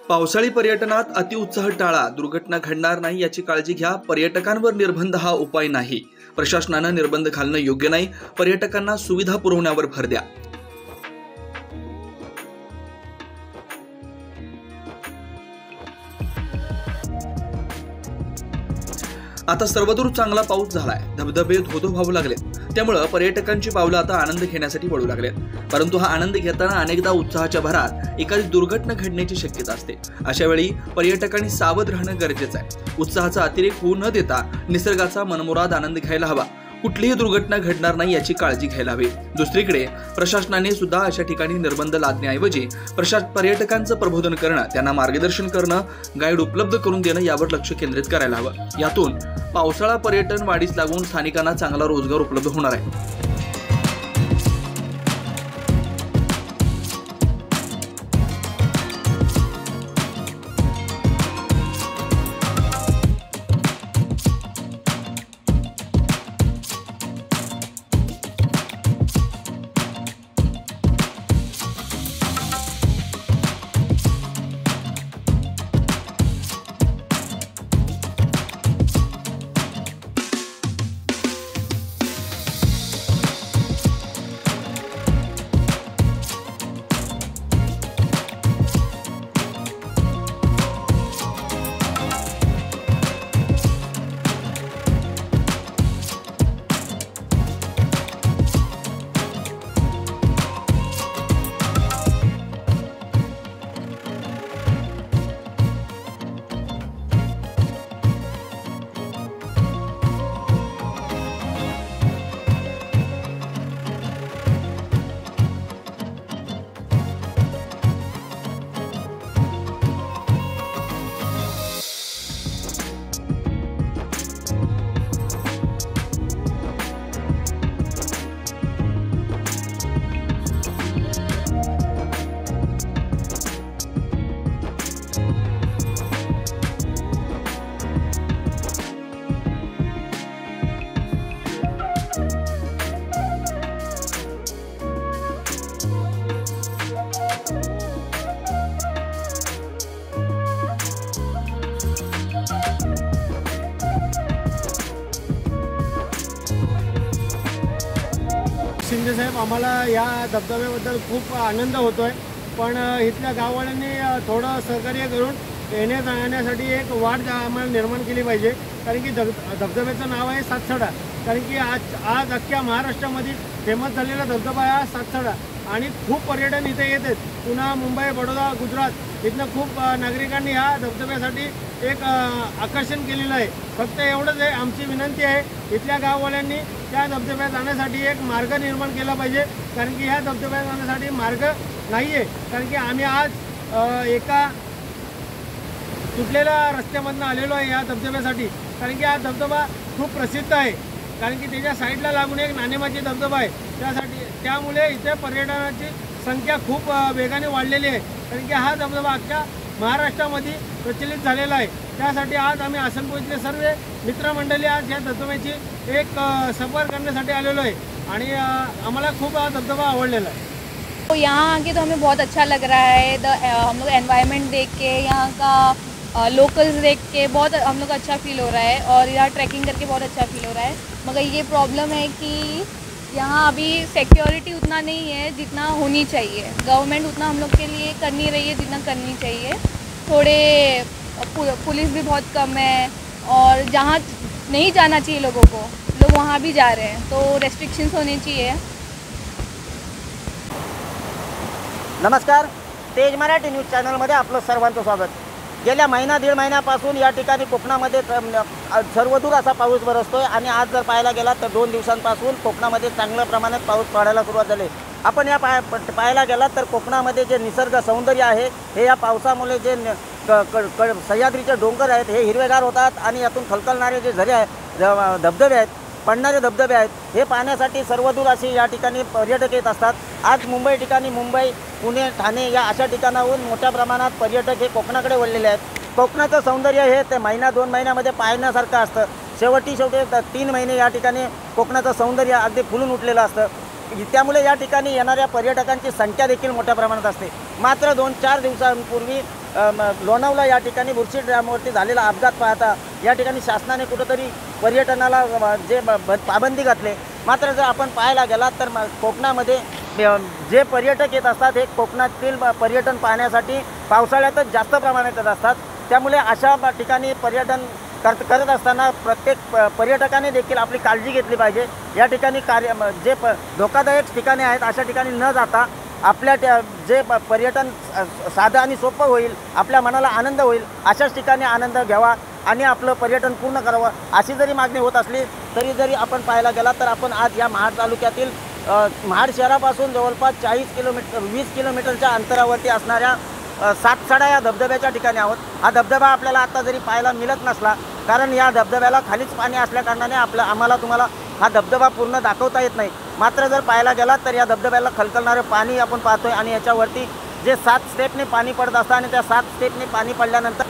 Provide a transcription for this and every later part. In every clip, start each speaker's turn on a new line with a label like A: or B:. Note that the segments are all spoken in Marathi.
A: पावसाळी पर्यटनात अतिउत्साह टाळा, दुर्घटना घडणार नाही याची काळजी घ्या। पर्यटकांवर निर्बंध हा उपाय नाही। प्रशासनाने निर्बंध घालणं योग्य नाही। पर्यटकांना सुविधा पुरवण्यावर भर द्या। आता सर्वदूर चांगला पाऊस झालाय, धबधबे धोधो वाहू लागले। त्यामुळे पर्यटकांची पावलं आता आनंद घेण्यासाठी वळू लागलेत। परंतु हा आनंद घेताना अनेकदा उत्साहाच्या भरात एखादी दुर्घटना घडण्याची शक्यता असते। अशा वेळी पर्यटकांनी सावध राहणं गरजेचं आहे। उत्साहाचा अतिरेक होऊ न देता निसर्गाचा मनमुराद आनंद घ्यायला हवा। कुठलीही दुर्घटना घडणार नाही याची काळजी घ्यायला हवी। दुसरीकडे प्रशासनाने सुद्धा अशा ठिकाणी निर्बंध लादण्याऐवजी पर्यटकांचं प्रबोधन करणं, त्यांना मार्गदर्शन करणं, गाईड उपलब्ध करून देणं यावर लक्ष केंद्रित करायला हवं। यातून पावसाळा पर्यटन वाढीस लागून स्थानिकांना चांगला रोजगार उपलब्ध होणार आहे।
B: शिंदे साहेब, आम्हाला या धबधब्याबद्दल खूप आनंद होतोय, पण इथल्या गाववाल्यांनी थोडं सहकार्य करून येण्या जाण्यासाठी एक वाट आम्हाला निर्माण केली पाहिजे। कारण की धबधब्याचं नाव आहे सातसडा। कारण की आज अख्ख्या महाराष्ट्रामध्ये फेमस झालेला धबधबा हा सातसडा आणि खूप पर्यटन इथे येतात। पुन्हा मुंबई, बडोदा, गुजरात इथनं खूप नागरिकांनी ह्या धबधब्यासाठी एक आकर्षण केलेलं आहे। फक्त एवढंच आहे, आमची विनंती आहे इथल्या गाववाल्यांनी त्या धबधब्यात जाण्यासाठी एक मार्ग निर्माण केला पाहिजे। कारण की ह्या धबधब्यात जाण्यासाठी मार्ग नाही आहे। कारण की आम्ही आज एका तुटलेल्या रस्त्यामधून आलेलो आहे या धबधब्यासाठी। कारण की हा धबधबा खूप प्रसिद्ध आहे। कारण की त्याच्या साईडला लागून एक नाणेमाची धबधबा आहे। त्यामुळे इथे पर्यटनाची संख्या खूप वेगाने वाढलेली आहे। कारण की हा धबधबा अख्ख्या महाराष्ट्रामध्ये प्रचलित झालेला आहे। त्यासाठी आज आम्ही आसनपूरचे सर्व मित्रमंडळी आज या धबधब्याची एक सफर करण्यासाठी आलेलो आहे आणि आम्हाला खूप हा धबधबा आवडलेला आहे।
C: तो यहाँ आके तो हमें बहुत अच्छा लग रहा है। हम लोग एनवायरनमेंट देख के, यहाँ का लोकल्स देख के बहुत हम लोग अच्छा फील हो रहा है और यहाँ ट्रैकिंग करके बहुत अच्छा फील हो रहा है। मगर ये प्रॉब्लम है कि यहाँ अभी सिक्योरिटी उतना नहीं है जितना होनी चाहिए। गवर्नमेंट उतना हम लोग के लिए कर नहीं रही है जितना करनी चाहिए। थोड़े पुलिस भी बहुत कम है और जहाँ नहीं जाना चाहिए लोगों को, लोग वहाँ भी जा रहे हैं। तो रेस्ट्रिक्शंस होने चाहिए।
D: नमस्कार, तेज मराठी न्यूज चॅनलमध्ये आपलं सर्वांचं स्वागत। गेल्या दीड महिन्यापासून या ठिकाणी कोकणामध्ये सर्वदूर असा पाऊस बरसतोय आणि आज जर पाहायला गेला तर 2 दिवसांपासून कोकणामध्ये चांगल्या प्रमाणात पाऊस पडायला सुरुवात झाली। आपण या पाहायला गेला तर कोकणामध्ये जे निसर्ग सौंदर्य आहे हे या पावसामुळे जे सह्याद्रीचे डोंगर आहेत हे हिरवेगार होतात आणि यातून खलखलणारे जे झरे आहेत, धबधबे आहेत, पडणारे धबधबे आहेत, हे पाहण्यासाठी सर्वदूर असे या ठिकाणी पर्यटक येत असतात। आज मुंबई ठिकाणी मुंबई, पुणे, ठाणे या अशा ठिकाणाहून मोठ्या प्रमाणात पर्यटक हे कोकणाकडे वळलेले आहेत। कोकणाचं सौंदर्य हे ते 1-2 महिन्यामध्ये पाहण्यासारखं असतं। शेवटी 3 महिने या ठिकाणी कोकणाचं सौंदर्य अगदी फुलून उठलेलं असतं। त्यामुळे या ठिकाणी येणाऱ्या पर्यटकांची संख्या देखील मोठ्या प्रमाणात असते। मात्र 2-4 दिवसांपूर्वी लोणावळा या ठिकाणी मुर्शिड डॅमवरती झालेला अपघात पाहता या ठिकाणी शासनाने कुठंतरी पर्यटनाला जे पाबंदी घातले. मात्र जर आपण पाहायला गेलात तर कोकणामध्ये जे पर्यटक येत असतात हे कोकणातील पर्यटन पाहण्यासाठी पावसाळ्यातच जास्त प्रमाणात येत असतात. त्यामुळे अशा ठिकाणी पर्यटन करत असताना प्रत्येक पर्यटकाने देखील आपली काळजी घेतली पाहिजे. या ठिकाणी जे धोकादायक ठिकाणे आहेत अशा ठिकाणी न जाता आपल्या जे पर्यटन साधं आणि सोपं होईल, आपल्या मनाला आनंद होईल अशाच ठिकाणी आनंद घ्यावा आणि आपलं पर्यटन पूर्ण करावं अशी जरी मागणी होत असली तरी जरी आपण पाहायला गेला तर आपण आज या महाड तालुक्यातील महाड शहरापासून जवळपास 20 किलोमीटरच्या अंतरावरती असणाऱ्या सातसडा या धबधब्याच्या ठिकाणी आहोत. हा धबधबा आपल्याला आता जरी पाहायला मिळत नसला कारण या धबधब्याला खालीच पाणी असल्याकारणाने आम्हाला तुम्हाला हा धबधबा पूर्ण दाखवता येत नाही. मात्र जर पाहायला गेलात तर या धबधब्याला खलखलणारं पाणी आपण पाहतोय आणि याच्यावरती जे 7 स्टेपने पाणी पडत असतं आणि त्या 7 स्टेपने पाणी पडल्यानंतर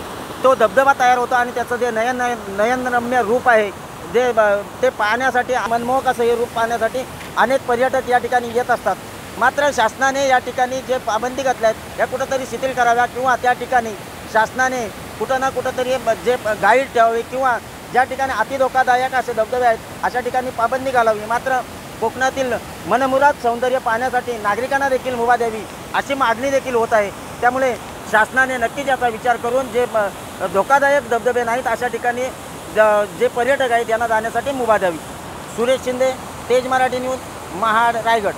D: तो धबधबा तयार होतो आणि त्याचं जे नयनरम्य रूप आहे ते पाहण्यासाठी मनमोहक असं हे रूप पाहण्यासाठी अनेक पर्यटक या ठिकाणी येत असतात. मात्र शासनाने या ठिकाणी जे पाबंदी घातल्या आहेत या कुठंतरी शिथिल कराव्या किंवा त्या ठिकाणी शासनाने कुठं ना कुठंतरी जे गाईड ठेवावे किंवा ज्या ठिकाणी अतिधोकादायक असे धबधबे आहेत अशा ठिकाणी पाबंदी घालावी. मात्र कोकणातील मनमुराद सौंदर्य पाहण्यासाठी नागरिकांना देखील मुभा द्यावी अशी मागणी देखील होत आहे. त्यामुळे शासनाने नक्कीच याचा विचार करून जे धोकादायक धबधबे नाहीत अशा ठिकाणी जे पर्यटक आहेत यांना जाण्यासाठी मुभा द्यावी. सुरेश शिंदे, तेज मराठी न्यूज, महाड, रायगड.